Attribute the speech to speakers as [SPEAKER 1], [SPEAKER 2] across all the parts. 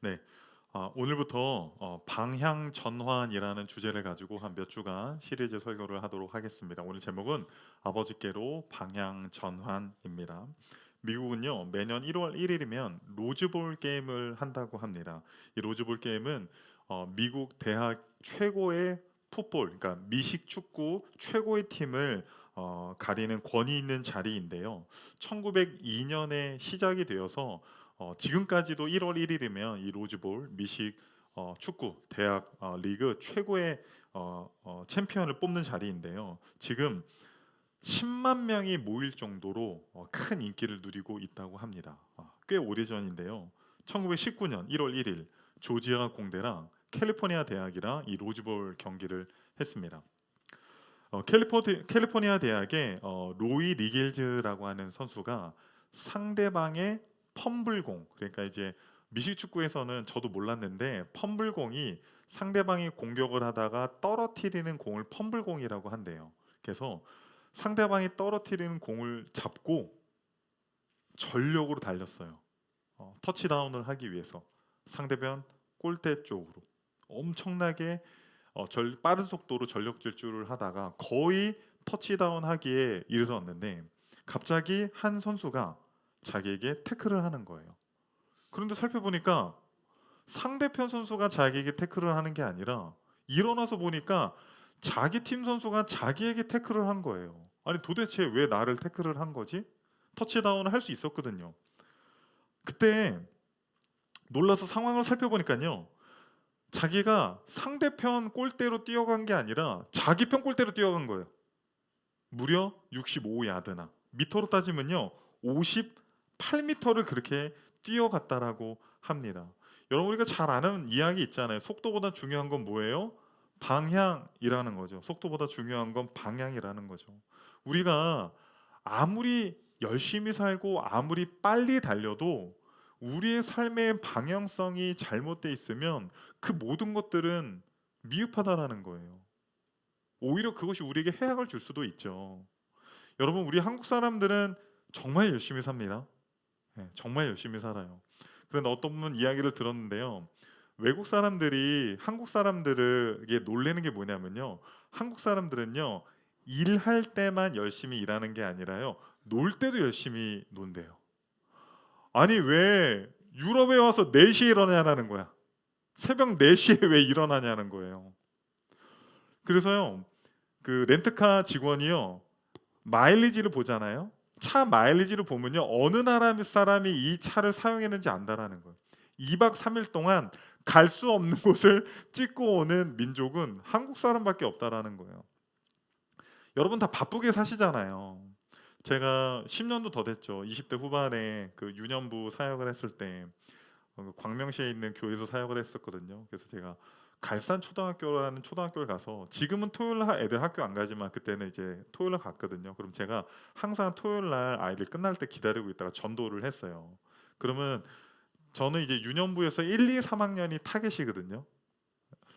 [SPEAKER 1] 네, 오늘부터 방향 전환이라는 주제를 가지고 한 몇 주간 시리즈 설교를 하도록 하겠습니다. 오늘 제목은 아버지께로 방향 전환입니다. 미국은요, 매년 1월 1일이면 로즈볼 게임을 한다고 합니다. 이 로즈볼 게임은 미국 대학 최고의 풋볼, 그러니까 미식 축구 최고의 팀을 가리는 권위 있는 자리인데요. 1902년에 시작이 되어서 지금까지도 1월 1일이면 이 로즈볼 미식 축구 대학 리그 최고의 챔피언을 뽑는 자리인데요. 지금 10만 명이 모일 정도로 큰 인기를 누리고 있다고 합니다. 꽤 오래전인데요. 1919년 1월 1일 조지아 공대랑 캘리포니아 대학이랑 이 로즈볼 경기를 했습니다. 캘리포니아 대학의 로이 리길즈라고 하는 선수가 상대방의 펌블공, 그러니까 이제 미식축구에서는 저도 몰랐는데 펌블공이 상대방이 공격을 하다가 떨어뜨리는 공을 펌블공이라고 한대요. 그래서 상대방이 떨어뜨리는 공을 잡고 전력으로 달렸어요. 터치다운을 하기 위해서 상대편 골대 쪽으로 엄청나게 빠른 속도로 전력 질주를 하다가 거의 터치다운 하기에 이르렀는데 갑자기 한 선수가 자기에게 태클을 하는 거예요. 그런데 살펴보니까 상대편 선수가 자기에게 태클을 하는 게 아니라 일어나서 보니까 자기 팀 선수가 자기에게 태클을 한 거예요. 아니 도대체 왜 나를 태클을 한 거지? 터치다운을 할 수 있었거든요. 그때 놀라서 상황을 살펴보니까요. 자기가 상대편 골대로 뛰어간 게 아니라 자기 편 골대로 뛰어간 거예요. 무려 65야드나 미터로 따지면요 58미터를 그렇게 뛰어갔다라고 합니다. 여러분 우리가 잘 아는 이야기 있잖아요. 속도보다 중요한 건 뭐예요? 방향이라는 거죠. 속도보다 중요한 건 방향이라는 거죠. 우리가 아무리 열심히 살고 아무리 빨리 달려도 우리의 삶의 방향성이 잘못돼 있으면 그 모든 것들은 미흡하다라는 거예요. 오히려 그것이 우리에게 해악을 줄 수도 있죠. 여러분 우리 한국 사람들은 정말 열심히 삽니다. 네, 정말 열심히 살아요. 그런데 어떤 분 이야기를 들었는데요. 외국 사람들이 한국 사람들에게 놀래는 게 뭐냐면요. 한국 사람들은요. 일할 때만 열심히 일하는 게 아니라요. 놀 때도 열심히 논대요. 아니 왜 유럽에 와서 4시에 일어나냐는 거야. 새벽 4시에 왜 일어나냐는 거예요. 그래서요. 그 렌트카 직원이요. 마일리지를 보잖아요. 차 마일리지를 보면요. 어느 나라 사람이 이 차를 사용했는지 안다라는 거예요. 2박 3일 동안 갈 수 없는 곳을 찍고 오는 민족은 한국 사람밖에 없다라는 거예요. 여러분 다 바쁘게 사시잖아요. 제가 10년도 더 됐죠. 20대 후반에 그 유년부 사역을 했을 때 광명시에 있는 교회에서 사역을 했었거든요. 그래서 제가 갈산 초등학교라는 초등학교를 가서 지금은 토요일 날 애들 학교 안 가지만 그때는 이제 토요일 날 갔거든요. 그럼 제가 항상 토요일 날 아이들 끝날 때 기다리고 있다가 전도를 했어요. 그러면 저는 이제 유년부에서 1, 2, 3학년이 타겟이거든요.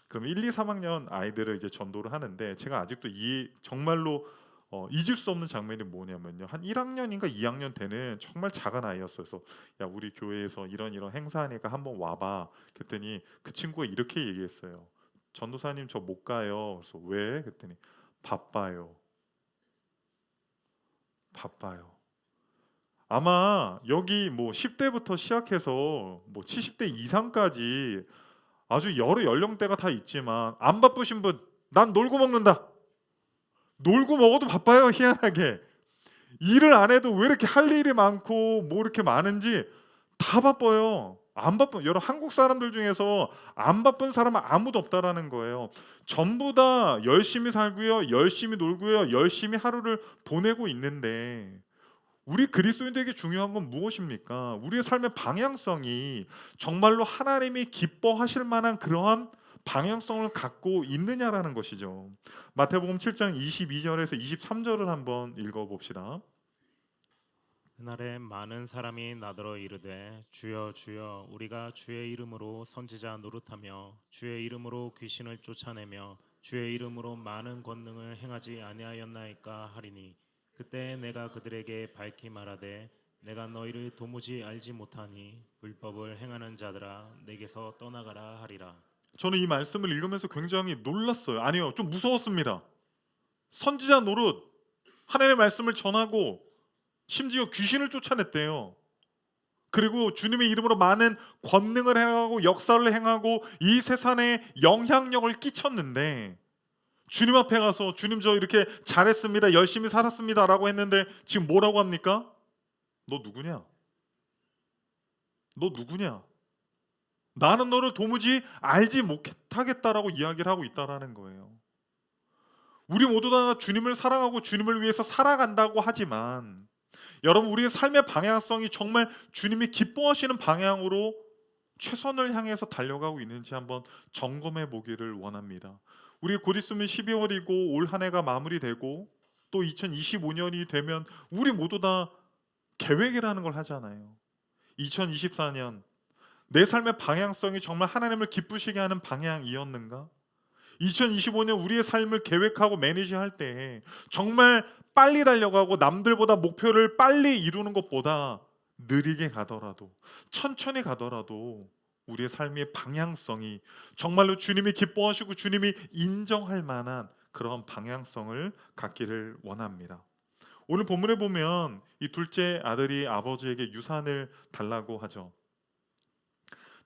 [SPEAKER 1] 그럼 1, 2, 3학년 아이들을 이제 전도를 하는데 제가 아직도 이 정말로 잊을 수 없는 장면이 뭐냐면요. 한 1학년인가 2학년 때는 정말 작은 아이였어요. 그래서 야 우리 교회에서 이런 행사하니까 한번 와봐. 그랬더니 그 친구가 이렇게 얘기했어요. 전도사님 저 못 가요. 그래서 왜? 그랬더니 바빠요. 바빠요. 아마 여기 뭐 10대부터 시작해서 뭐 70대 이상까지 아주 여러 연령대가 다 있지만 안 바쁘신 분, 난 놀고 먹는다. 놀고 먹어도 바빠요, 희한하게. 일을 안 해도 왜 이렇게 할 일이 많고 뭐 이렇게 많은지 다 바빠요. 안 바쁜 여러 한국 사람들 중에서 안 바쁜 사람은 아무도 없다라는 거예요. 전부 다 열심히 살고요, 열심히 놀고요, 열심히 하루를 보내고 있는데 우리 그리스도인들에게 중요한 건 무엇입니까? 우리의 삶의 방향성이 정말로 하나님이 기뻐하실 만한 그러한 방향성을 갖고 있느냐라는 것이죠. 마태복음 7장 22절에서 23절을 한번 읽어봅시다.
[SPEAKER 2] 그날에 많은 사람이 나더러 이르되 주여 주여 우리가 주의 이름으로 선지자 노릇하며 주의 이름으로 귀신을 쫓아내며 주의 이름으로 많은 권능을 행하지 아니하였나이까 하리니 그때 내가 그들에게 밝히 말하되 내가 너희를 도무지 알지 못하니 불법을 행하는 자들아 내게서 떠나가라 하리라.
[SPEAKER 1] 저는 이 말씀을 읽으면서 굉장히 놀랐어요. 아니요, 좀 무서웠습니다. 선지자 노릇, 하나님의 말씀을 전하고 심지어 귀신을 쫓아냈대요. 그리고 주님의 이름으로 많은 권능을 행하고 역사를 행하고 이 세상에 영향력을 끼쳤는데, 주님 앞에 가서 주님 저 이렇게 잘했습니다, 열심히 살았습니다 라고 했는데 지금 뭐라고 합니까? 너 누구냐? 너 누구냐? 나는 너를 도무지 알지 못하겠다라고 이야기를 하고 있다라는 거예요. 우리 모두 다 주님을 사랑하고 주님을 위해서 살아간다고 하지만, 여러분, 우리의 삶의 방향성이 정말 주님이 기뻐하시는 방향으로 최선을 향해서 달려가고 있는지 한번 점검해 보기를 원합니다. 우리 곧 있으면 12월이고 올 한 해가 마무리되고 또 2025년이 되면 우리 모두 다 계획이라는 걸 하잖아요. 2024년 내 삶의 방향성이 정말 하나님을 기쁘시게 하는 방향이었는가? 2025년 우리의 삶을 계획하고 매니지할 때 정말 빨리 달려가고 남들보다 목표를 빨리 이루는 것보다 느리게 가더라도, 천천히 가더라도 우리의 삶의 방향성이 정말로 주님이 기뻐하시고 주님이 인정할 만한 그런 방향성을 갖기를 원합니다. 오늘 본문에 보면 이 둘째 아들이 아버지에게 유산을 달라고 하죠.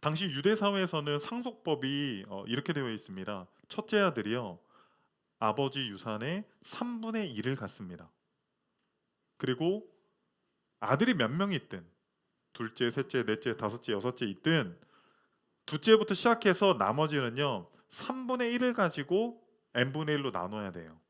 [SPEAKER 1] 당시 유대 사회에서는 상속법이 이렇게 되어 있습니다. 첫째 아들이요, 아버지 유산의 3분의 1을 갖습니다. 그리고 아들이 몇 명이 있든, 둘째, 셋째, 넷째, 다섯째, 여섯째 있든, 둘째부터 시작해서 나머지는요 3분의 1을 가지고 n분의 1로 나눠야 돼요.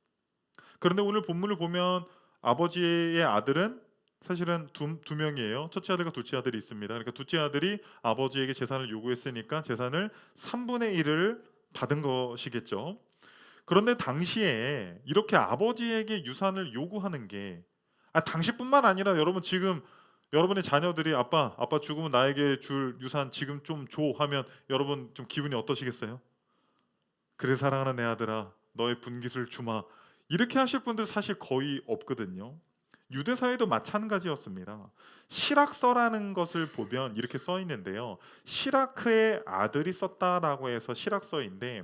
[SPEAKER 1] 그런데 오늘 본문을 보면 아버지의 아들은 사실은 두 명이에요. 첫째 아들과 둘째 아들이 있습니다. 그러니까 둘째 아들이 아버지에게 재산을 요구했으니까 재산을 3분의 1을 받은 것이겠죠. 그런데 당시에 이렇게 아버지에게 유산을 요구하는 게 당시뿐만 아니라 여러분, 지금 여러분의 자녀들이 아빠 죽으면 나에게 줄 유산 지금 좀 줘 하면 여러분 좀 기분이 어떠시겠어요? 그래 사랑하는 내 아들아, 너의 분깃을 주마, 이렇게 하실 분들 사실 거의 없거든요. 유대 사회도 마찬가지였습니다. 시락서라는 것을 보면 이렇게 써 있는데요. 시라크의 아들이 썼다라고 해서 시락서인데,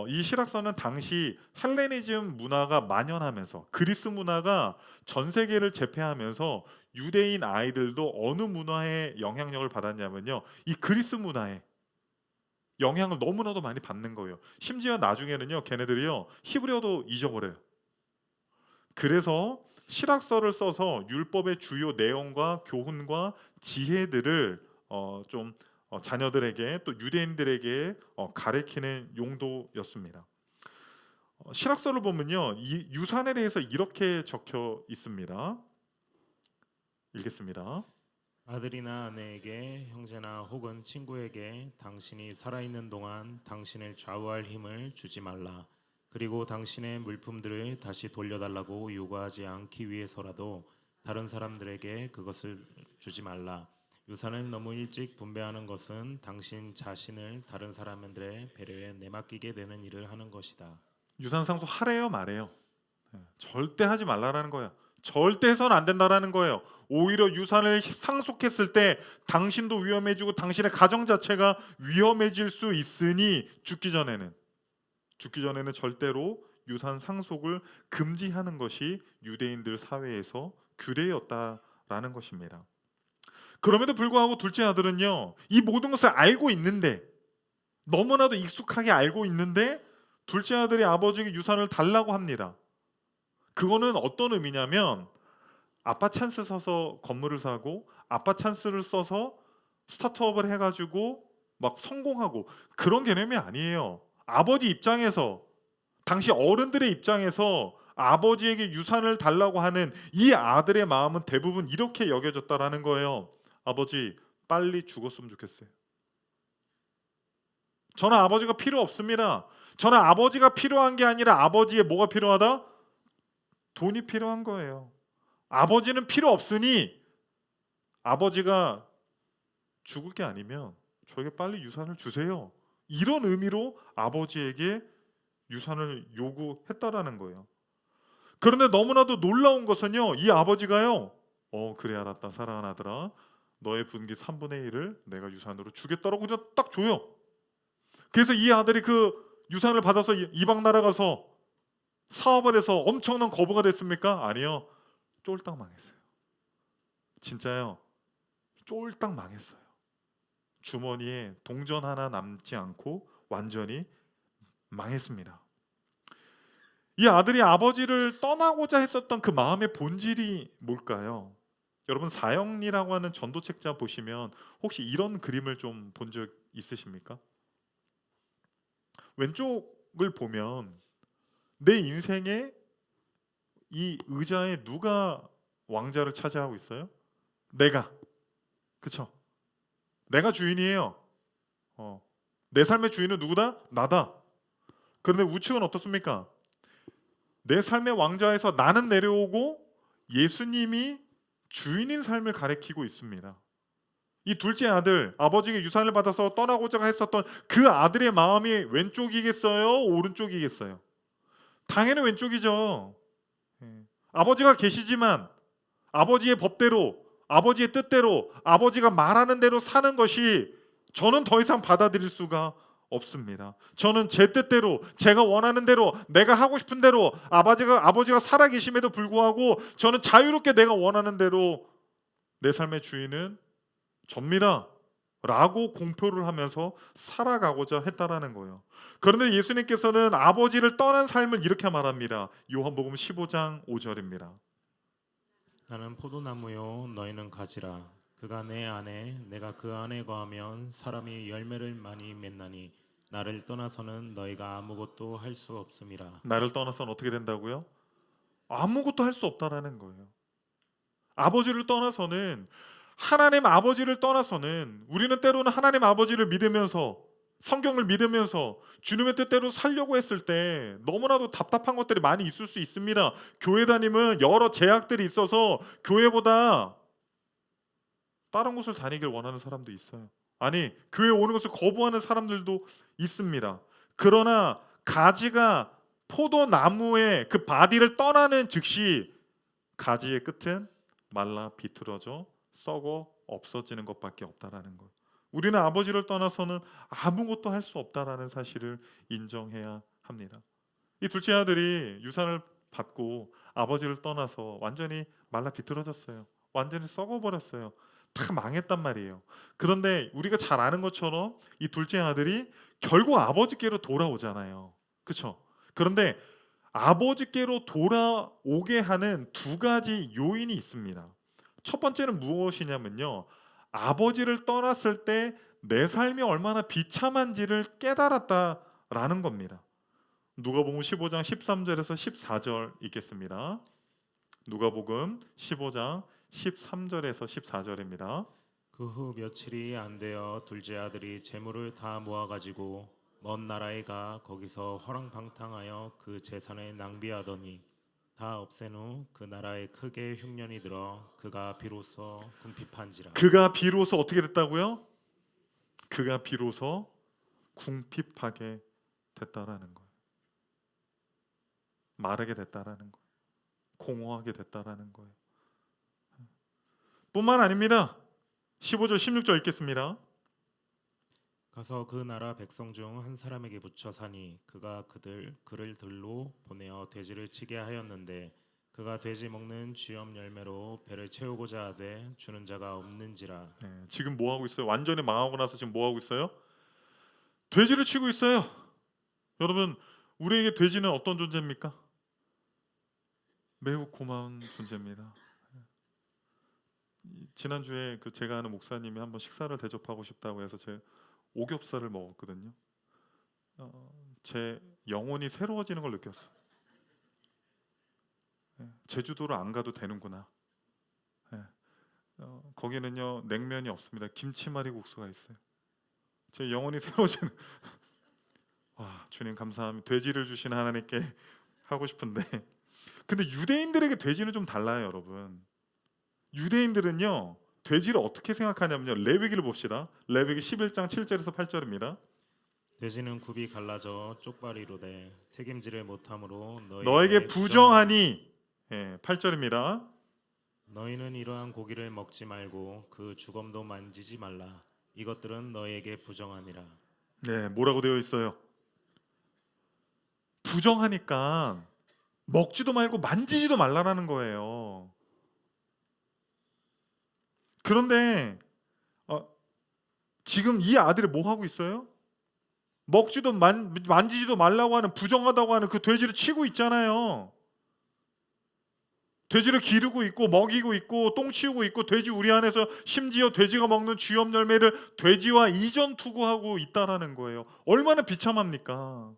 [SPEAKER 1] 이 시락서는 당시 헬레니즘 문화가 만연하면서 그리스 문화가 전 세계를 제패하면서 유대인 아이들도 어느 문화의 영향력을 받았냐면요, 이 그리스 문화의 영향을 너무나도 많이 받는 거예요. 심지어 나중에는요 걔네들이요 히브리어도 잊어버려요. 그래서 실학서를 써서 율법의 주요 내용과 교훈과 지혜들을 좀 자녀들에게 또 유대인들에게 가르치는 용도였습니다. 실학서를 보면요 이 유산에 대해서 이렇게 적혀 있습니다. 읽겠습니다.
[SPEAKER 2] 아들이나 아내에게 형제나 혹은 친구에게 당신이 살아있는 동안 당신을 좌우할 힘을 주지 말라. 그리고 당신의 물품들을 다시 돌려달라고 요구하지 않기 위해서라도 다른 사람들에게 그것을 주지 말라. 유산을 너무 일찍 분배하는 것은 당신 자신을 다른 사람들의 배려에 내맡기게 되는 일을 하는 것이다.
[SPEAKER 1] 유산 상속 하래요 말해요? 절대 하지 말라라는 거예요. 절대 해서는 안 된다라는 거예요. 오히려 유산을 상속했을 때 당신도 위험해지고 당신의 가정 자체가 위험해질 수 있으니 죽기 전에는 절대로 유산 상속을 금지하는 것이 유대인들 사회에서 규례였다라는 것입니다. 그럼에도 불구하고 둘째 아들은요 이 모든 것을 알고 있는데, 너무나도 익숙하게 알고 있는데 둘째 아들이 아버지에게 유산을 달라고 합니다. 그거는 어떤 의미냐면, 아빠 찬스 써서 건물을 사고 아빠 찬스를 써서 스타트업을 해가지고 막 성공하고 그런 개념이 아니에요. 아버지 입장에서, 당시 어른들의 입장에서 아버지에게 유산을 달라고 하는 이 아들의 마음은 대부분 이렇게 여겨졌다라는 거예요. 아버지 빨리 죽었으면 좋겠어요. 저는 아버지가 필요 없습니다. 저는 아버지가 필요한 게 아니라 아버지의 뭐가 필요하다? 돈이 필요한 거예요. 아버지는 필요 없으니 아버지가 죽을 게 아니면 저에게 빨리 유산을 주세요. 이런 의미로 아버지에게 유산을 요구했다라는 거예요. 그런데 너무나도 놀라운 것은요, 이 아버지가요 그래 알았다 사랑하는 아들아, 너의 분기 3분의 1을 내가 유산으로 주겠다라고 그냥 딱 줘요. 그래서 이 아들이 그 유산을 받아서 이방 나라 가서 사업을 해서 엄청난 거부가 됐습니까? 아니요. 쫄딱 망했어요. 진짜요. 쫄딱 망했어요. 주머니에 동전 하나 남지 않고 완전히 망했습니다. 이 아들이 아버지를 떠나고자 했었던 그 마음의 본질이 뭘까요? 여러분 사형리라고 하는 전도책자 보시면 혹시 이런 그림을 좀 본 적 있으십니까? 왼쪽을 보면 내 인생에 이 의자에 누가 왕자를 차지하고 있어요? 내가. 그쵸? 내가 주인이에요. 내 삶의 주인은 누구다? 나다. 그런데 우측은 어떻습니까? 내 삶의 왕좌에서 나는 내려오고 예수님이 주인인 삶을 가리키고 있습니다. 이 둘째 아들, 아버지에게 유산을 받아서 떠나고자 했었던 그 아들의 마음이 왼쪽이겠어요? 오른쪽이겠어요? 당연히 왼쪽이죠. 아버지가 계시지만 아버지의 법대로, 아버지의 뜻대로, 아버지가 말하는 대로 사는 것이 저는 더 이상 받아들일 수가 없습니다. 저는 제 뜻대로, 제가 원하는 대로, 내가 하고 싶은 대로, 아버지가 살아계심에도 불구하고 저는 자유롭게 내가 원하는 대로 내 삶의 주인은 접니다 라고 공표를 하면서 살아가고자 했다라는 거예요. 그런데 예수님께서는 아버지를 떠난 삶을 이렇게 말합니다. 요한복음 15장 5절입니다.
[SPEAKER 2] 나는 포도나무요 너희는 가지라. 그가 내 안에 내가 그 안에 거하면 사람이 열매를 많이 맺나니 나를 떠나서는 너희가 아무것도 할 수 없음이라.
[SPEAKER 1] 나를 떠나서는 어떻게 된다고요? 아무것도 할 수 없다라는 거예요. 아버지를 떠나서는, 하나님 아버지를 떠나서는, 우리는 때로는 하나님 아버지를 믿으면서 성경을 믿으면서 주님의 뜻대로 살려고 했을 때 너무나도 답답한 것들이 많이 있을 수 있습니다. 교회 다니면 여러 제약들이 있어서 교회보다 다른 곳을 다니길 원하는 사람도 있어요. 아니, 교회 오는 것을 거부하는 사람들도 있습니다. 그러나 가지가 포도나무의 그 바디를 떠나는 즉시 가지의 끝은 말라 비틀어져 썩어 없어지는 것밖에 없다라는 것. 우리는 아버지를 떠나서는 아무것도 할 수 없다라는 사실을 인정해야 합니다. 이 둘째 아들이 유산을 받고 아버지를 떠나서 완전히 말라 비틀어졌어요. 완전히 썩어버렸어요. 다 망했단 말이에요. 그런데 우리가 잘 아는 것처럼 이 둘째 아들이 결국 아버지께로 돌아오잖아요. 그렇죠? 그런데 아버지께로 돌아오게 하는 두 가지 요인이 있습니다. 첫 번째는 무엇이냐면요, 아버지를 떠났을 때 내 삶이 얼마나 비참한지를 깨달았다라는 겁니다. 누가복음 15장 13절에서 14절 읽겠습니다. 누가복음 15장 13절에서 14절입니다.
[SPEAKER 2] 그 후 며칠이 안 되어 둘째 아들이 재물을 다 모아 가지고 먼 나라에 가 거기서 허랑방탕하여 그 재산을 낭비하더니 다 없앤 후 그 나라에 크게 흉년이 들어 그가 비로소 궁핍한지라.
[SPEAKER 1] 그가 비로소 어떻게 됐다고요? 그가 비로소 궁핍하게 됐다라는 거예요. 마르게 됐다라는 거예요. 공허하게 됐다라는 거예요. 뿐만 아닙니다. 15절 16절 읽겠습니다.
[SPEAKER 2] 가서 그 나라 백성 중 한 사람에게 붙여 사니 그가 그를 들로 보내어 돼지를 치게 하였는데 그가 돼지 먹는 쥐염 열매로 배를 채우고자 하되 주는 자가 없는지라.
[SPEAKER 1] 지금 뭐 하고 있어요? 완전히 망하고 나서 지금 뭐 하고 있어요? 돼지를 치고 있어요. 여러분, 우리에게 돼지는 어떤 존재입니까? 매우 고마운 존재입니다. 지난주에 제가 아는 목사님이 한번 식사를 대접하고 싶다고 해서 제 오겹살을 먹었거든요. 제 영혼이 새로워지는 걸 느꼈어요. 제주도를 안 가도 되는구나. 거기는요 냉면이 없습니다. 김치말이 국수가 있어요. 제 영혼이 새로워지는. 와, 주님 감사합니다. 돼지를 주신 하나님께 하고 싶은데, 근데 유대인들에게 돼지는 좀 달라요, 여러분. 유대인들은요 돼지를 어떻게 생각하냐면요, 레위기를 봅시다. 레위기 11장 7절에서 8절입니다.
[SPEAKER 2] 돼지는 굽이 갈라져 쪽발이로되 책임지를 못함으로
[SPEAKER 1] 너에게 부정하니, 8절입니다.
[SPEAKER 2] 너희는 이러한 고기를 먹지 말고 그 주검도 만지지 말라. 이것들은 너희에게 부정하니라.
[SPEAKER 1] 네, 뭐라고 되어 있어요? 부정하니까 먹지도 말고 만지지도 말라라는 거예요. 그런데 지금 이 아들이 뭐 하고 있어요? 먹지도 만지지도 말라고 하는, 부정하다고 하는 그 돼지를 치고 있잖아요. 돼지를 기르고 있고 먹이고 있고 똥 치우고 있고, 돼지 우리 안에서 심지어 돼지가 먹는 쥐염 열매를 돼지와 이전 투구하고 있다라는 거예요. 얼마나 비참합니까?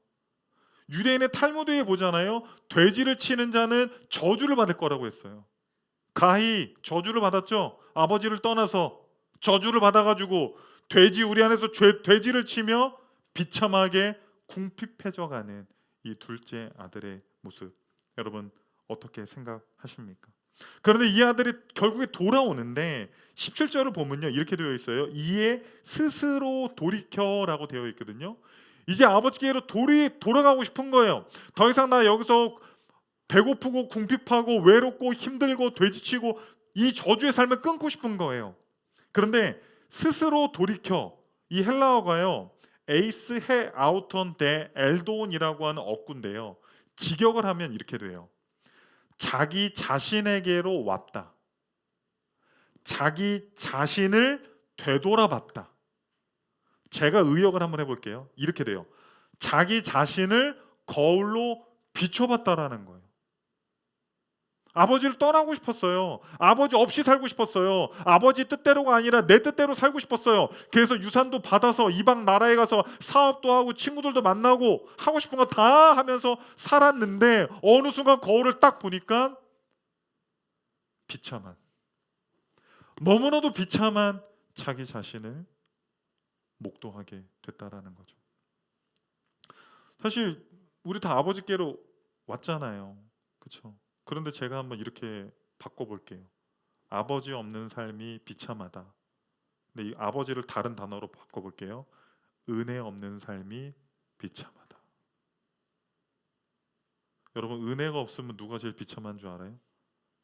[SPEAKER 1] 유대인의 탈무드에 보잖아요. 돼지를 치는 자는 저주를 받을 거라고 했어요. 가히 저주를 받았죠. 아버지를 떠나서 저주를 받아가지고 돼지 우리 안에서 돼지를 치며 비참하게 궁핍해져가는 이 둘째 아들의 모습, 여러분 어떻게 생각하십니까? 그런데 이 아들이 결국에 돌아오는데 17절을 보면요, 이렇게 되어 있어요. 이에 스스로 돌이켜라고 되어 있거든요. 이제 아버지께로 돌아가고 싶은 거예요. 더 이상 나 여기서 배고프고 궁핍하고 외롭고 힘들고 돼지치고 이 저주의 삶을 끊고 싶은 거예요. 그런데 스스로 돌이켜, 이 헬라어가요, 에이스 해 아우턴 데 엘도온이라고 하는 어구인데요, 직역을 하면 이렇게 돼요. 자기 자신에게로 왔다. 자기 자신을 되돌아봤다. 제가 의역을 한번 해볼게요. 이렇게 돼요. 자기 자신을 거울로 비춰봤다라는 거예요. 아버지를 떠나고 싶었어요. 아버지 없이 살고 싶었어요. 아버지 뜻대로가 아니라 내 뜻대로 살고 싶었어요. 그래서 유산도 받아서 이방 나라에 가서 사업도 하고 친구들도 만나고 하고 싶은 거 다 하면서 살았는데, 어느 순간 거울을 딱 보니까 비참한, 너무나도 비참한 자기 자신을 목도하게 됐다라는 거죠. 사실 우리 다 아버지께로 왔잖아요. 그렇죠? 그런데 제가 한번 이렇게 바꿔볼게요. 아버지 없는 삶이 비참하다. 근데 이 아버지를 다른 단어로 바꿔볼게요. 은혜 없는 삶이 비참하다. 여러분, 은혜가 없으면 누가 제일 비참한 줄 알아요?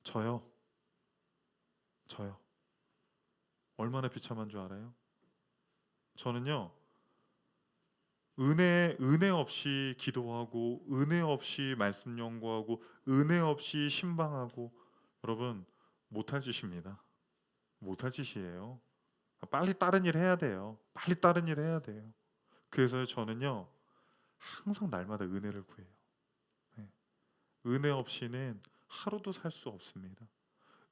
[SPEAKER 1] 저요. 얼마나 비참한 줄 알아요? 저는요, 은혜 없이 기도하고 은혜 없이 말씀 연구하고 은혜 없이 신방하고, 여러분 못할 짓입니다. 못할 짓이에요. 빨리 다른 일 해야 돼요. 빨리 다른 일 해야 돼요. 그래서 저는요, 항상 날마다 은혜를 구해요. 네. 은혜 없이는 하루도 살 수 없습니다.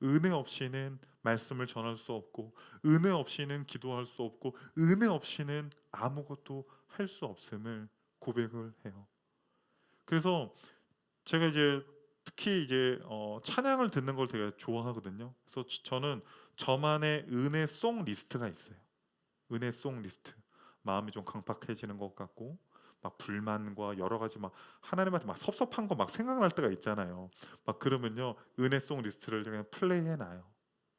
[SPEAKER 1] 은혜 없이는 말씀을 전할 수 없고, 은혜 없이는 기도할 수 없고, 은혜 없이는 아무것도 할 수 없음을 고백을 해요. 그래서 제가 이제 특히 이제 찬양을 듣는 걸 되게 좋아하거든요. 그래서 저는 저만의 은혜송 리스트가 있어요. 은혜송 리스트. 마음이 좀 강팍해지는 것 같고, 막 불만과 여러 가지 막 하나님한테 막 섭섭한 거 막 생각날 때가 있잖아요. 막 그러면요, 은혜송 리스트를 그냥 플레이해 놔요.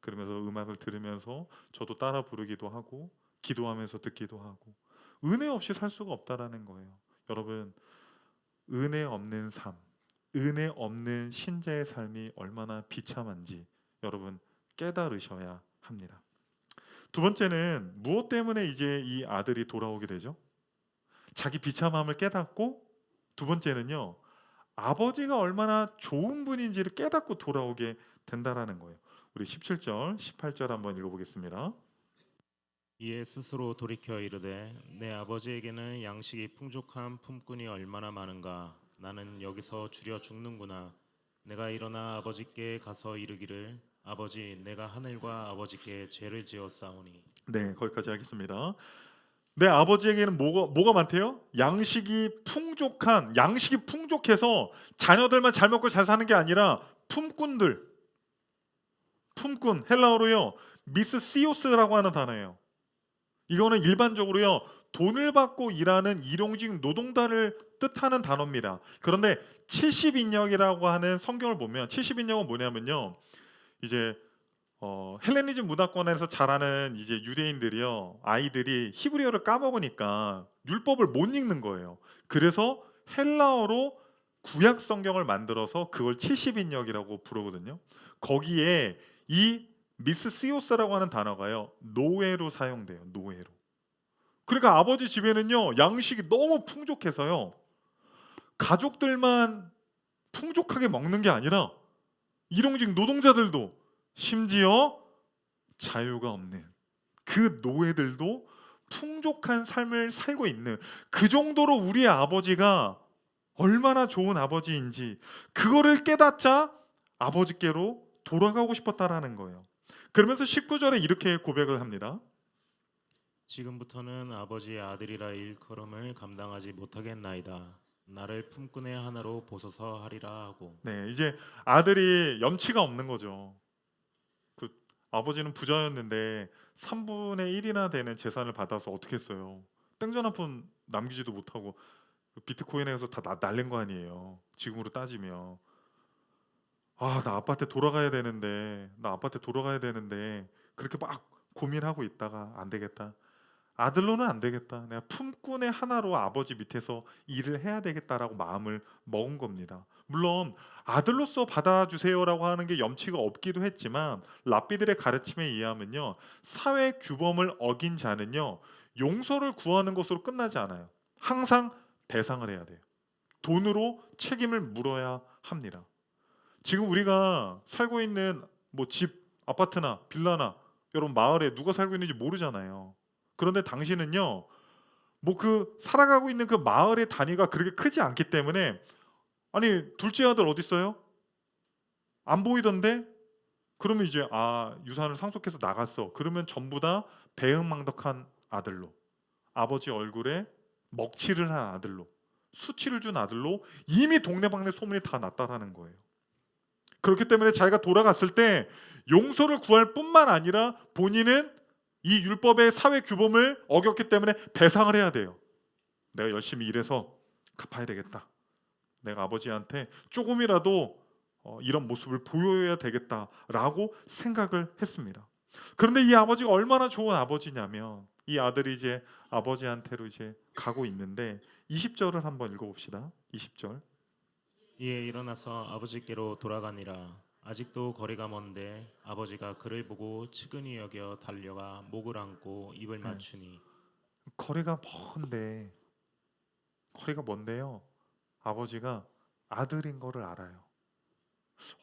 [SPEAKER 1] 그러면서 음악을 들으면서 저도 따라 부르기도 하고 기도하면서 듣기도 하고. 은혜 없이 살 수가 없다라는 거예요. 여러분, 은혜 없는 삶, 은혜 없는 신자의 삶이 얼마나 비참한지 여러분 깨달으셔야 합니다. 두 번째는 무엇 때문에 이제 이 아들이 돌아오게 되죠? 자기 비참함을 깨닫고, 두 번째는요, 아버지가 얼마나 좋은 분인지를 깨닫고 돌아오게 된다라는 거예요. 우리 17절, 18절 한번 읽어보겠습니다.
[SPEAKER 2] 이에 스스로 돌이켜 이르되 내 아버지에게는 양식이 풍족한 품꾼이 얼마나 많은가. 나는 여기서 줄여 죽는구나. 내가 일어나 아버지께 가서 이르기를 아버지, 내가 하늘과 아버지께 죄를 지었사오니.
[SPEAKER 1] 네, 거기까지 하겠습니다. 내 아버지에게는 뭐가 많대요? 양식이 풍족해서 자녀들만 잘 먹고 잘 사는 게 아니라 품꾼, 헬라어로요 미스시오스라고 하는 단어예요. 이거는 일반적으로요 돈을 받고 일하는 일용직 노동자를 뜻하는 단어입니다. 그런데 70인역이라고 하는 성경을 보면, 70인역은 뭐냐면요, 이제 헬레니즘 문화권에서 자라는 이제 유대인들이요, 아이들이 히브리어를 까먹으니까 율법을 못 읽는 거예요. 그래서 헬라어로 구약 성경을 만들어서 그걸 70인역이라고 부르거든요. 거기에 이 미스시오스라고 하는 단어가요, 노예로 사용돼요. 노예로. 그러니까 아버지 집에는요, 양식이 너무 풍족해서요, 가족들만 풍족하게 먹는 게 아니라 일용직 노동자들도, 심지어 자유가 없는 그 노예들도 풍족한 삶을 살고 있는, 그 정도로 우리의 아버지가 얼마나 좋은 아버지인지 그거를 깨닫자 아버지께로 돌아가고 싶었다라는 거예요. 그러면서 19절에 이렇게 고백을 합니다.
[SPEAKER 2] 지금부터는 아버지의 아들이라 일컬음을 감당하지 못하겠나이다. 나를 품꾼의 하나로 보소서 하리라 하고.
[SPEAKER 1] 네, 이제 아들이 염치가 없는 거죠. 그 아버지는 부자였는데 3분의 1이나 되는 재산을 받아서 어떻게 했어요? 땡전 한 푼 남기지도 못하고 비트코인에서 다 날린 거 아니에요. 지금으로 따지면. 아, 나 아빠한테 돌아가야 되는데, 그렇게 막 고민하고 있다가 안 되겠다. 아들로는 안 되겠다. 내가 품꾼의 하나로 아버지 밑에서 일을 해야 되겠다라고 마음을 먹은 겁니다. 물론 아들로서 받아주세요라고 하는 게 염치가 없기도 했지만, 랍비들의 가르침에 의하면요, 사회 규범을 어긴 자는요, 용서를 구하는 것으로 끝나지 않아요. 항상 배상을 해야 돼요. 돈으로 책임을 물어야 합니다. 지금 우리가 살고 있는 뭐 집, 아파트나 빌라나 여러분 마을에 누가 살고 있는지 모르잖아요. 그런데 당신은요, 뭐 그 살아가고 있는 그 마을의 단위가 그렇게 크지 않기 때문에, 아니 둘째 아들 어디 있어요? 안 보이던데? 그러면 이제 유산을 상속해서 나갔어. 그러면 전부 다 배은망덕한 아들로, 아버지 얼굴에 먹칠을 한 아들로, 수치를 준 아들로 이미 동네방네 소문이 다 났다라는 거예요. 그렇기 때문에 자기가 돌아갔을 때 용서를 구할 뿐만 아니라 본인은 이 율법의 사회 규범을 어겼기 때문에 배상을 해야 돼요. 내가 열심히 일해서 갚아야 되겠다. 내가 아버지한테 조금이라도 이런 모습을 보여야 되겠다라고 생각을 했습니다. 그런데 이 아버지가 얼마나 좋은 아버지냐면, 이 아들이 이제 아버지한테로 이제 가고 있는데 20절을 한번 읽어봅시다. 20절.
[SPEAKER 2] 이에 일어나서 아버지께로 돌아가니라. 아직도 거리가 먼데 아버지가 그를 보고 측은히 여겨 달려가 목을 안고 입을 맞추니.
[SPEAKER 1] 거리가 먼데요, 아버지가 아들인 거를 알아요.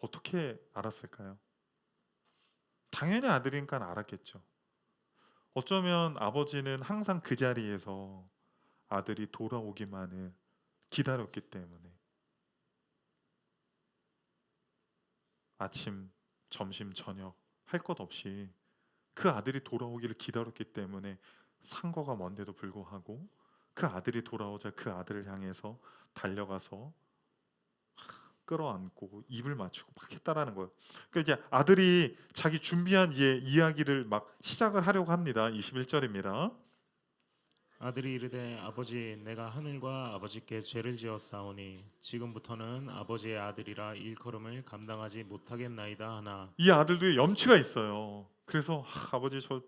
[SPEAKER 1] 어떻게 알았을까요? 당연히 아들이니까 알았겠죠. 어쩌면 아버지는 항상 그 자리에서 아들이 돌아오기만을 기다렸기 때문에, 아침, 점심, 저녁 할 것 없이 그 아들이 돌아오기를 기다렸기 때문에 상거가 먼데도 불구하고 그 아들이 돌아오자 그 아들을 향해서 달려가서 끌어안고 입을 맞추고 막 했다라는 거예요. 그러니까 이제 아들이 자기 준비한 이야기를 막 시작을 하려고 합니다. 21절입니다.
[SPEAKER 2] 아들이 이르되 아버지 내가 하늘과 아버지께 죄를 지었사오니 지금부터는 아버지의 아들이라 일컬음을 감당하지 못하겠나이다 하나.
[SPEAKER 1] 이 아들도 염치가 있어요. 그래서 아버지 저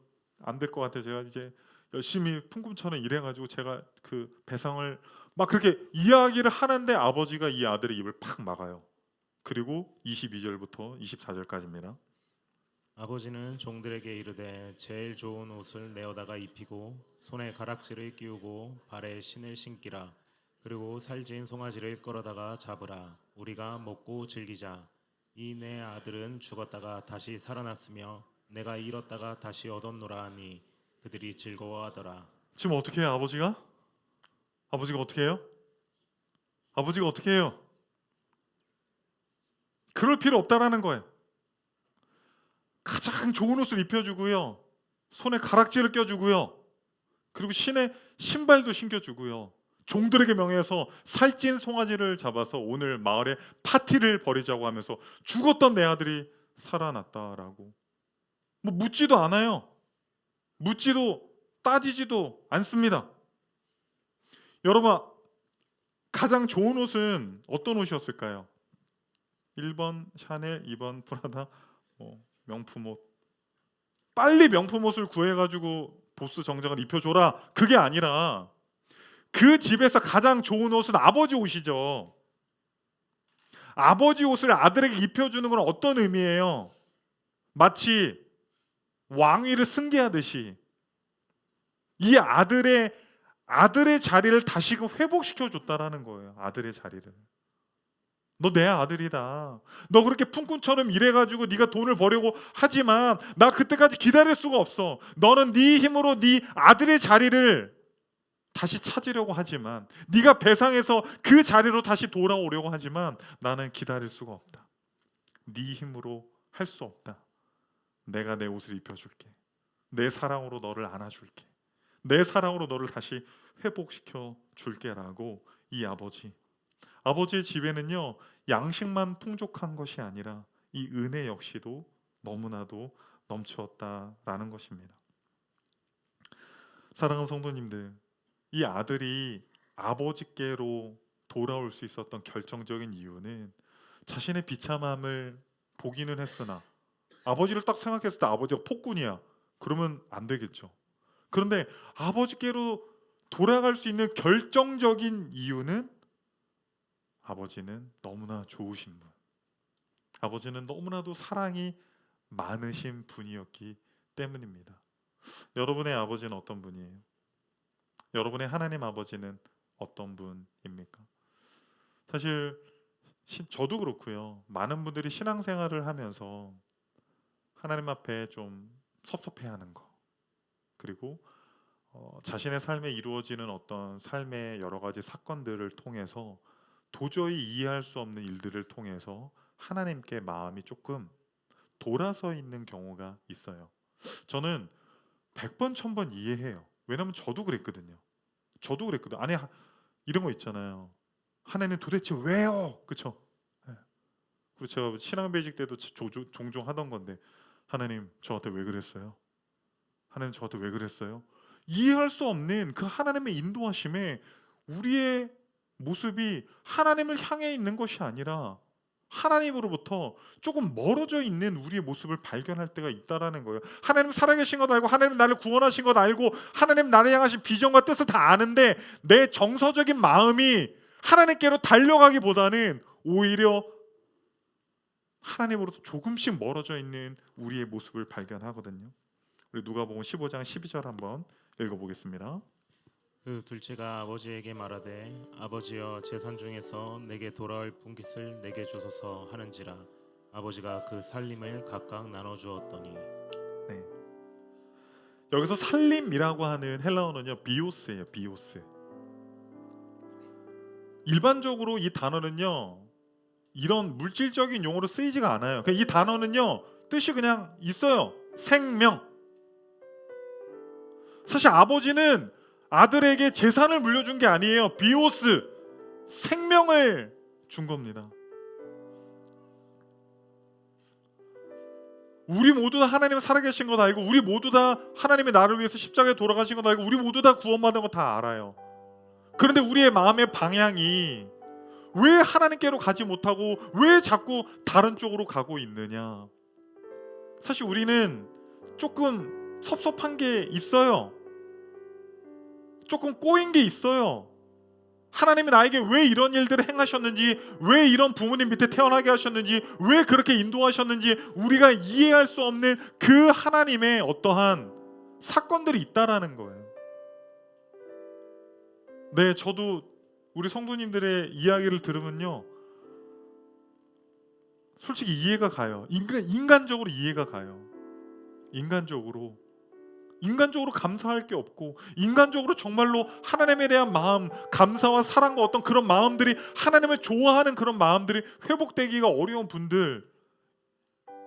[SPEAKER 1] 안 될 것 같아요. 제가 이제 열심히 풍금처럼 일해가지고 제가 그 배상을 막 그렇게 이야기를 하는데 아버지가 이 아들의 입을 팍 막아요. 그리고 22절부터 24절까지입니다.
[SPEAKER 2] 아버지는 종들에게 이르되 제일 좋은 옷을 내어다가 입히고 손에 가락지를 끼우고 발에 신을 신기라. 그리고 살진 송아지를 끌어다가 잡으라. 우리가 먹고 즐기자. 이 내 아들은 죽었다가 다시 살아났으며 내가 잃었다가 다시 얻었노라 하니 그들이 즐거워하더라.
[SPEAKER 1] 지금 어떻게 해요, 아버지가? 아버지가 어떻게 해요? 아버지가 어떻게 해요? 그럴 필요 없다라는 거예요. 가장 좋은 옷을 입혀주고요, 손에 가락지를 껴주고요, 그리고 신에 신발도 신겨주고요, 종들에게 명해서 살찐 송아지를 잡아서 오늘 마을에 파티를 벌이자고 하면서 죽었던 내 아들이 살아났다라고 뭐 묻지도 않아요. 묻지도 따지지도 않습니다. 여러분, 가장 좋은 옷은 어떤 옷이었을까요? 1번 샤넬, 2번 프라다, 명품 옷. 빨리 명품 옷을 구해가지고 보스 정장을 입혀줘라, 그게 아니라 그 집에서 가장 좋은 옷은 아버지 옷이죠. 아버지 옷을 아들에게 입혀주는 건 어떤 의미예요? 마치 왕위를 승계하듯이 이 아들의 자리를 다시금 회복시켜 줬다라는 거예요. 아들의 자리를. 너 내 아들이다. 너 그렇게 풍꾼처럼 일해가지고 네가 돈을 벌려고 하지만 나 그때까지 기다릴 수가 없어. 너는 네 힘으로 네 아들의 자리를 다시 찾으려고 하지만, 네가 배상해서 그 자리로 다시 돌아오려고 하지만 나는 기다릴 수가 없다. 네 힘으로 할 수 없다. 내가 내 옷을 입혀줄게. 내 사랑으로 너를 안아줄게. 내 사랑으로 너를 다시 회복시켜 줄게라고 이 아버지의 집에는요, 양식만 풍족한 것이 아니라 이 은혜 역시도 너무나도 넘쳤다라는 것입니다. 사랑하는 성도님들, 이 아들이 아버지께로 돌아올 수 있었던 결정적인 이유는 자신의 비참함을 보기는 했으나, 아버지를 딱 생각했을 때 아버지가 폭군이야. 그러면 안 되겠죠. 그런데 아버지께로 돌아갈 수 있는 결정적인 이유는 아버지는 너무나 좋으신 분, 아버지는 너무나도 사랑이 많으신 분이었기 때문입니다. 여러분의 아버지는 어떤 분이에요? 여러분의 하나님 아버지는 어떤 분입니까? 사실 저도 그렇고요. 많은 분들이 신앙생활을 하면서 하나님 앞에 좀 섭섭해하는 거, 그리고 자신의 삶에 이루어지는 어떤 삶의 여러 가지 사건들을 통해서 도저히 이해할 수 없는 일들을 통해서 하나님께 마음이 조금 돌아서 있는 경우가 있어요. 저는 100번 1000번 이해해요. 왜냐면 저도 그랬거든요. 아니, 이런 거 있잖아요. 하나님 도대체 왜요? 그렇죠? 그리고 제가 신앙배직 때도 종종 하던 건데, 하나님 저한테 왜 그랬어요? 하나님 저한테 왜 그랬어요? 이해할 수 없는 그 하나님의 인도하심에 우리의 모습이 하나님을 향해 있는 것이 아니라 하나님으로부터 조금 멀어져 있는 우리의 모습을 발견할 때가 있다라는 거예요. 하나님 살아계신 것 알고, 하나님 나를 구원하신 것 알고, 하나님 나를 향하신 비전과 뜻을 다 아는데 내 정서적인 마음이 하나님께로 달려가기보다는 오히려 하나님으로부터 조금씩 멀어져 있는 우리의 모습을 발견하거든요. 우리 누가복음 15장 12절 한번 읽어보겠습니다.
[SPEAKER 2] 그 둘째가 아버지에게 말하되 아버지여 재산 중에서 내게 돌아올 분깃을 내게 주소서 하는지라. 아버지가 그 살림을 각각 나눠 주었더니.
[SPEAKER 1] 네. 여기서 살림이라고 하는 헬라어는요, 비오스예요. 비오스. 일반적으로 이 단어는요, 이런 물질적인 용어로 쓰이지가 않아요. 이 단어는요, 뜻이 그냥 있어요. 생명. 사실 아버지는 아들에게 재산을 물려준 게 아니에요. 비오스, 생명을 준 겁니다. 우리 모두 다 하나님은 살아계신 것 알고, 우리 모두 다 하나님의 나를 위해서 십자가에 돌아가신 것 알고, 우리 모두 다 구원받은 거 다 알아요. 그런데 우리의 마음의 방향이 왜 하나님께로 가지 못하고 왜 자꾸 다른 쪽으로 가고 있느냐? 사실 우리는 조금 섭섭한 게 있어요. 조금 꼬인 게 있어요. 하나님이 나에게 왜 이런 일들을 행하셨는지, 왜 이런 부모님 밑에 태어나게 하셨는지, 왜 그렇게 인도하셨는지 우리가 이해할 수 없는 그 하나님의 어떠한 사건들이 있다라는 거예요. 네, 저도 우리 성도님들의 이야기를 들으면요, 솔직히 이해가 가요. 인간적으로 이해가 가요. 인간적으로 감사할 게 없고, 인간적으로 정말로 하나님에 대한 마음, 감사와 사랑과 어떤 그런 마음들이, 하나님을 좋아하는 그런 마음들이 회복되기가 어려운 분들,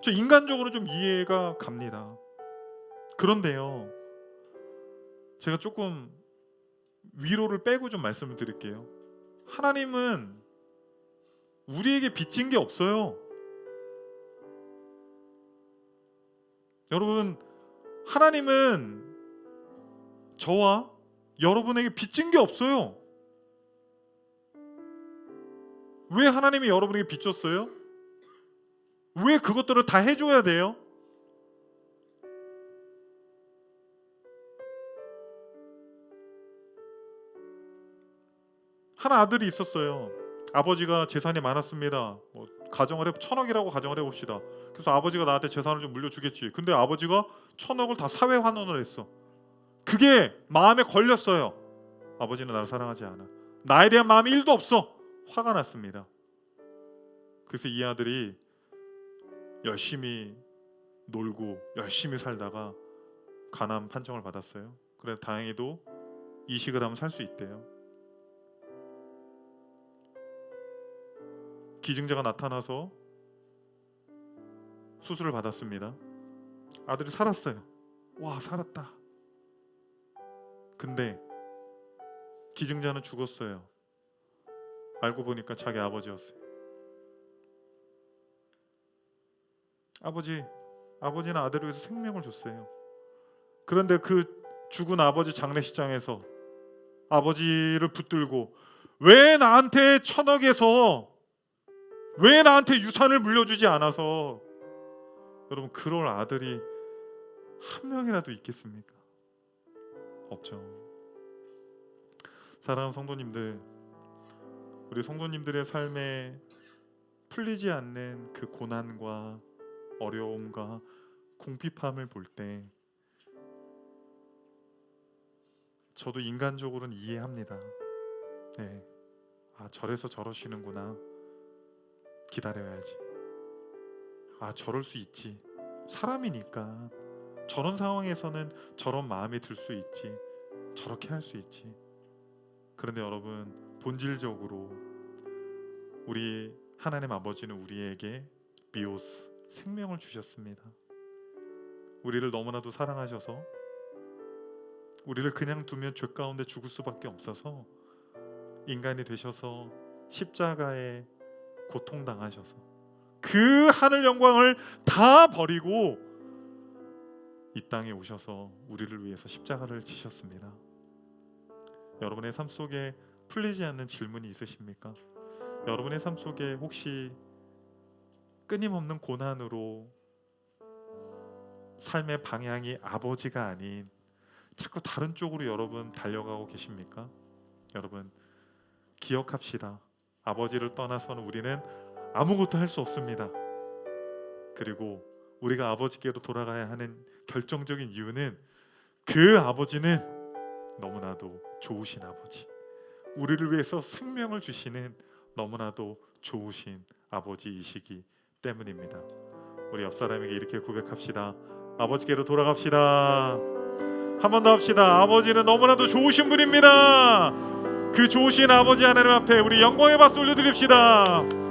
[SPEAKER 1] 저 인간적으로 좀 이해가 갑니다. 그런데요, 제가 조금 위로를 빼고 좀 말씀을 드릴게요. 하나님은 우리에게 빚진 게 없어요. 여러분, 하나님은 저와 여러분에게 빚진 게 없어요. 왜 하나님이 여러분에게 빚졌어요? 왜 그것들을 다 해줘야 돼요? 한 아들이 있었어요. 아버지가 재산이 많았습니다. 가정을 해 1,000억이라고 가정을 해봅시다. 그래서 아버지가 나한테 재산을 좀 물려주겠지. 근데 아버지가 1,000억을 다 사회 환원을 했어. 그게 마음에 걸렸어요. 아버지는 나를 사랑하지 않아. 나에 대한 마음이 1도 없어. 화가 났습니다. 그래서 이 아들이 열심히 놀고 열심히 살다가 가난 판정을 받았어요. 그래 다행히도 이식을 하면 살 수 있대요. 기증자가 나타나서 수술을 받았습니다. 아들이 살았어요. 와, 살았다. 근데 기증자는 죽었어요. 알고 보니까 자기 아버지였어요. 아버지는 아들을 위해서 생명을 줬어요. 그런데 그 죽은 아버지 장례식장에서 아버지를 붙들고 왜 나한테 1,000억에서 왜 나한테 유산을 물려주지 않아서, 여러분 그럴 아들이 한 명이라도 있겠습니까? 없죠. 사랑하는 성도님들, 우리 성도님들의 삶에 풀리지 않는 그 고난과 어려움과 궁핍함을 볼 때 저도 인간적으로는 이해합니다. 네. 아, 저래서 저러시는구나. 기다려야지. 아, 저럴 수 있지. 사람이니까 저런 상황에서는 저런 마음이 들 수 있지. 저렇게 할 수 있지. 그런데 여러분, 본질적으로 우리 하나님 아버지는 우리에게 비오스, 생명을 주셨습니다. 우리를 너무나도 사랑하셔서 우리를 그냥 두면 죄 가운데 죽을 수밖에 없어서 인간이 되셔서 십자가에 고통당하셔서 그 하늘 영광을 다 버리고 이 땅에 오셔서 우리를 위해서 십자가를 지셨습니다. 여러분의 삶 속에 풀리지 않는 질문이 있으십니까? 여러분의 삶 속에 혹시 끊임없는 고난으로 삶의 방향이 아버지가 아닌 자꾸 다른 쪽으로 여러분 달려가고 계십니까? 여러분 기억합시다. 아버지를 떠나서는 우리는 아무것도 할 수 없습니다. 그리고 우리가 아버지께로 돌아가야 하는 결정적인 이유는 그 아버지는 너무나도 좋으신 아버지, 우리를 위해서 생명을 주시는 너무나도 좋으신 아버지이시기 때문입니다. 우리 옆 사람에게 이렇게 고백합시다. 아버지께로 돌아갑시다. 한 번 더 합시다. 아버지는 너무나도 좋으신 분입니다. 그 좋으신 아버지 하나님 앞에 우리 영광의 박수 올려드립시다.